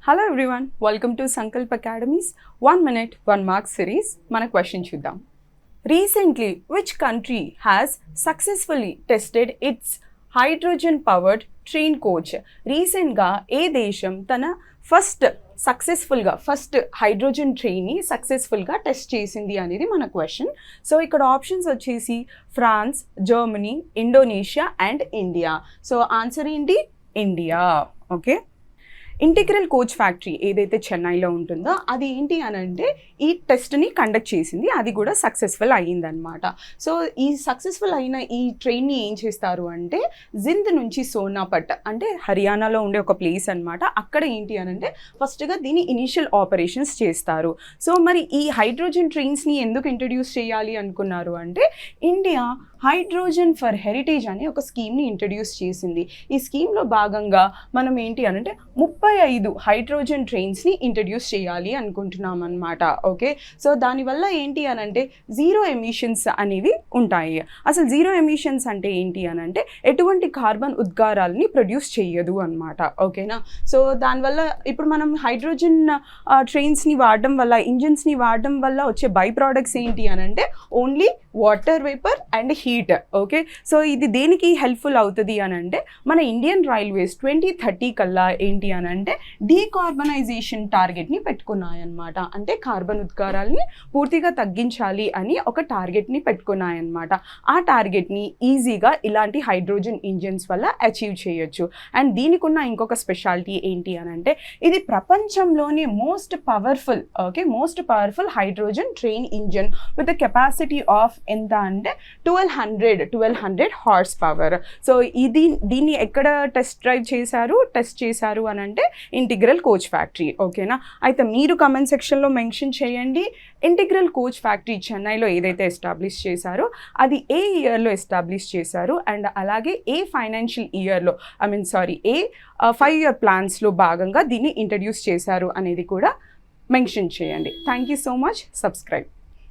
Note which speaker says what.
Speaker 1: Hello everyone, welcome to Sankalp Academy's 1 Minute 1 Mark series. Mana question chuddam. Recently, which country has successfully tested its hydrogen powered train coach? Recent ga ఏ దేశం తన first hydrogen ట్రైన్ని సక్సెస్ఫుల్గా test చేసింది అనేది మన question. So ఇక్కడ options వచ్చేసి France, Germany, Indonesia and India. So answer ఏంటి? India. Okay, integral coach factory ఏదైతే చెన్నైలో ఉంటుందో అది ఏంటి అని అంటే ఈ టెస్ట్ని కండక్ట్ చేసింది, అది కూడా సక్సెస్ఫుల్ అయ్యిందనమాట. సో ఈ సక్సెస్ఫుల్ అయిన ఈ ట్రైన్ని ఏం చేస్తారు అంటే జింద్ నుంచి సోనాపట్ అంటే హర్యానాలో ఉండే ఒక ప్లేస్ అనమాట. అక్కడ ఏంటి అని అంటే ఫస్ట్గా దీని ఇనిషియల్ ఆపరేషన్స్ చేస్తారు. సో మరి ఈ హైడ్రోజన్ ట్రైన్స్ని ఎందుకు ఇంట్రడ్యూస్ చేయాలి అనుకున్నారు అంటే ఇండియా హైడ్రోజన్ ఫర్ హెరిటేజ్ అనే ఒక స్కీమ్ని ఇంట్రడ్యూస్ చేసింది. ఈ స్కీమ్లో భాగంగా మనం ఏంటి అని అంటే 35 హైడ్రోజన్ ట్రైన్స్ని ఇంట్రడ్యూస్ చేయాలి అనుకుంటున్నాం అనమాట. ఓకే, సో దానివల్ల ఏంటి అని అంటే జీరో ఎమిషన్స్ అనేవి ఉంటాయి. అసలు జీరో ఎమిషన్స్ అంటే ఏంటి అని అంటే ఎటువంటి కార్బన్ ఉద్గారాలని ప్రొడ్యూస్ చేయదు అనమాట. ఓకేనా, సో దానివల్ల ఇప్పుడు మనం హైడ్రోజన్ ట్రైన్స్ని వాడడం వల్ల, ఇంజిన్స్ని వాడడం వల్ల వచ్చే బై ప్రోడక్ట్స్ ఏంటి అని అంటే only water vapour and heat. Okay, so ఇది దేనికి హెల్ప్ఫుల్ అవుతుంది అని అంటే మన ఇండియన్ రైల్వేస్ 2030 కల్లా ఏంటి అని అంటే డీకార్బనైజేషన్ టార్గెట్ని పెట్టుకున్నాయన్నమాట. అంటే కార్బన్ ఉద్గారాలని పూర్తిగా తగ్గించాలి అని ఒక టార్గెట్ని పెట్టుకున్నాయన్నమాట. ఆ టార్గెట్ని ఈజీగా ఇలాంటి హైడ్రోజన్ ఇంజిన్స్ వల్ల అచీవ్ చేయొచ్చు. అండ్ దీనికి ఉన్న ఇంకొక స్పెషాలిటీ ఏంటి అని అంటే ఇది ప్రపంచంలోనే most powerful hydrogen train engine with the capacity of ఎంత అంటే 1200 హార్స్ పవర్. సో దీన్ని ఎక్కడ టెస్ట్ చేశారు అని అంటే ఇంటిగ్రల్ కోచ్ ఫ్యాక్టరీ. ఓకేనా, అయితే మీరు కమెంట్ సెక్షన్లో మెన్షన్ చేయండి ఇంటిగ్రల్ కోచ్ ఫ్యాక్టరీ చెన్నైలో ఏదైతే ఎస్టాబ్లిష్ చేశారో అది ఏ ఇయర్లో ఎస్టాబ్లిష్ చేశారు అండ్ అలాగే ఏ ఫైనాన్షియల్ ఇయర్లో ఏ 5-year ప్లాన్స్లో భాగంగా దీన్ని ఇంట్రడ్యూస్ చేశారు అనేది కూడా మెన్షన్ చేయండి. Thank you so much. Subscribe.